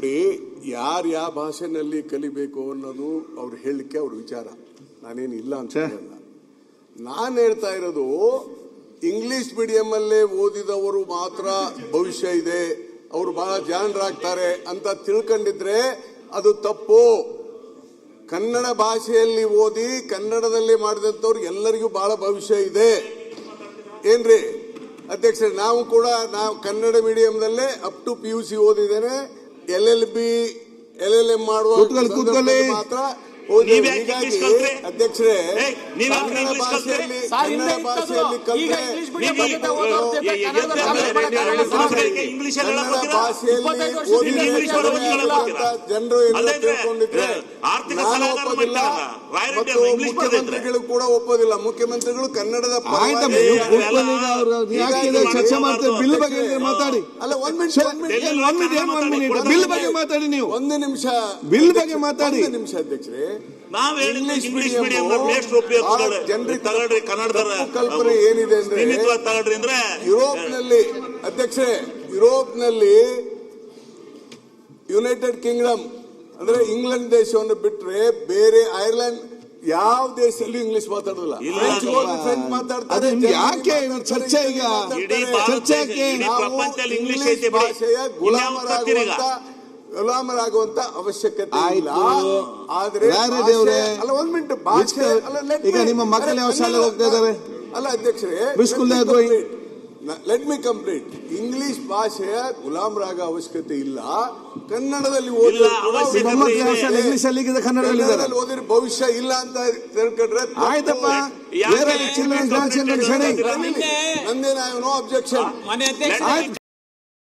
ನೋಡಿ, ಯಾರು ಯಾವ ಭಾಷೆನಲ್ಲಿ ಕಲಿಬೇಕು ಅನ್ನೋದು ಅವ್ರು ಹೇಳಲಿಕ್ಕೆ ಅವ್ರ ವಿಚಾರ, ನಾನೇನು ಇಲ್ಲ ಅಂತ ಹೇಳಲ್ಲ. ನಾನು ಹೇಳ್ತಾ ಇರೋದು ಇಂಗ್ಲಿಷ್ ಮೀಡಿಯಂ ಅಲ್ಲೇ ಓದಿದವರು ಮಾತ್ರ ಭವಿಷ್ಯ ಇದೆ, ಅವರು ಬಹಳ ಜಾಣರಾಗ್ತಾರೆ ಅಂತ ತಿಳ್ಕೊಂಡಿದ್ರೆ ಅದು ತಪ್ಪು. ಕನ್ನಡ ಭಾಷೆಯಲ್ಲಿ ಓದಿ ಕನ್ನಡದಲ್ಲಿ ಮಾಡಿದಂಥವ್ರು ಎಲ್ಲರಿಗೂ ಬಹಳ ಭವಿಷ್ಯ ಇದೆ. ಏನ್ರಿ ಅಧ್ಯಕ್ಷ, ನಾವು ಕೂಡ ಕನ್ನಡ ಮೀಡಿಯಂದಲ್ಲೇ ಅಪ್ ಟು PUC ಓದಿದ್ದೇನೆ. LLB LLM ಮಾಡುವ ಮಾತ್ರ ಅಧ್ಯಕ್ಷರೇ ಕನ್ನಡ ಭಾಷೆಯಲ್ಲಿ ಜನರು ತಿಳ್ಕೊಂಡಿದ್ರೆ ಮುಖ್ಯಮಂತ್ರಿಗಳು ಕೂಡ ಒಪ್ಪೋದಿಲ್ಲ. ಮುಖ್ಯಮಂತ್ರಿಗಳು ಕನ್ನಡದ ಚರ್ಚೆ ಮಾಡ್ತಾರೆ. ಬಿಲ್ ಬಗ್ಗೆ ಮಾತಾಡಿ. ಅಲ್ಲ, ಬಿಲ್ ಬಗ್ಗೆ ಮಾತಾಡಿ. ನೀವು ಒಂದು ನಿಮಿಷ ಬಿಲ್ ಬಗ್ಗೆ ಮಾತಾಡಿ. ನಿಮಿಷ ಅಧ್ಯಕ್ಷರೇ, ಇಂಗ್ಲಿಷ್ ಮೀಡಿಯಂ ಕಲ್ಪನೆ ಏನಿದೆ ಅಂದ್ರೆ ಯುರೋಪ್ನಲ್ಲಿ ಅಧ್ಯಕ್ಷರೇ, ಯುರೋಪ್ನಲ್ಲಿ ಯುನೈಟೆಡ್ ಕಿಂಗ್ಡಮ್ ಅಂದ್ರೆ ಇಂಗ್ಲೆಂಡ್ ದೇಶವನ್ನು ಬಿಟ್ರೆ ಬೇರೆ ಐರ್ಲೆಂಡ್ ಯಾವ ದೇಶದಲ್ಲೂ ಇಂಗ್ಲಿಷ್ ಮಾತಾಡೋದಿಲ್ಲ. ಫ್ರೆಂಚ್ ಮಾತಾಡ್ತಾರೆ. ಯಾಕೆ ಚರ್ಚೆ? ಈಗ ಇಂಗ್ಲಿಷ್ ಭಾಷೆಯ ಗುಲಾಮರಾಗುವಂತ ಅವಶ್ಯಕತೆ ಇಲ್ಲ. ಆದ್ರೆ ಅಲ್ಲ, 1 ಮಿನಿಟ್, ಭಾಷೆ ಈಗ ನಿಮ್ಮ ಮಕ್ಕಳು ಯಾವ ಶಾಲೆ ಹೋಗ್ತಾ ಇದ್ದಾರೆ? ಅಲ್ಲ ಅಧ್ಯಕ್ಷರೇ, ಲೆಟ್ ಮಿ ಕಂಪ್ಲೀಟ್. ಇಂಗ್ಲಿಷ್ ಭಾಷೆಯ ಗುಲಾಮರಾಗೋ ಅವಶ್ಯಕತೆ ಇಲ್ಲ. ಕನ್ನಡದಲ್ಲಿ ಓದಿದ್ರೆ ಭವಿಷ್ಯ ಇಲ್ಲ ಅಂತ ತಿಳ್ಕೊಂಡ್ರೆ ಆಯ್ತಪ್ಪ. ನಂದೇನ ನೋ ಅಬ್ಜೆಕ್ಷನ್.